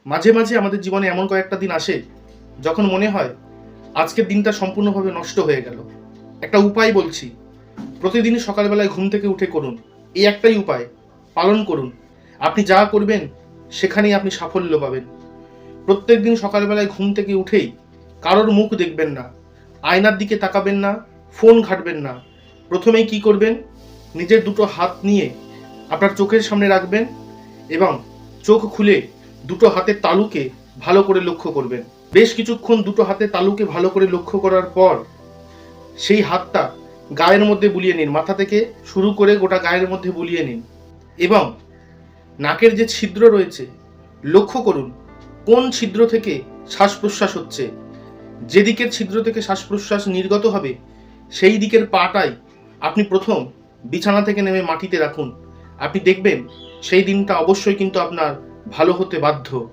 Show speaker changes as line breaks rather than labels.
মাঝে মাঝে আমাদের জীবনে এমন কয়েকটা দিন আসে যখন মনে হয় আজকের দিনটা সম্পূর্ণভাবে নষ্ট হয়ে গেল। একটা উপায় বলছি, প্রতিদিনই সকালবেলায় ঘুম থেকে উঠে করুন। এই একটাই উপায়, পালন করুন। আপনি যা করবেন সেখানেই আপনি সাফল্য পাবেন। প্রত্যেক দিন সকালবেলায় ঘুম থেকে উঠেই কারোর মুখ দেখবেন না, আয়নার দিকে তাকাবেন না, ফোন ঘাঁটবেন না। প্রথমেই কি করবেন, নিজের দুটো হাত নিয়ে আপনার চোখের সামনে রাখবেন এবং চোখ খুলে দুটো হাতের তালুকে ভালো করে লক্ষ্য করবেন। বেশ কিছুক্ষণ দুটো হাতের তালুকে ভালো করে লক্ষ্য করার পর সেই হাতটা গায়ের মধ্যে বুলিয়ে নিন, মাথা থেকে শুরু করে গোটা গায়ের মধ্যে বুলিয়ে নিন এবং নাকের যে ছিদ্র রয়েছে লক্ষ্য করুন কোন ছিদ্র থেকে শ্বাস প্রশ্বাস হচ্ছে। যে দিকের ছিদ্র থেকে শ্বাস প্রশ্বাস নির্গত হবে সেই দিকের পাটাই আপনি প্রথম বিছানা থেকে নেমে মাটিতে রাখুন। আপনি দেখবেন সেই দিনটা অবশ্যই কিন্তু আপনার ভালো হতে বাধ্য।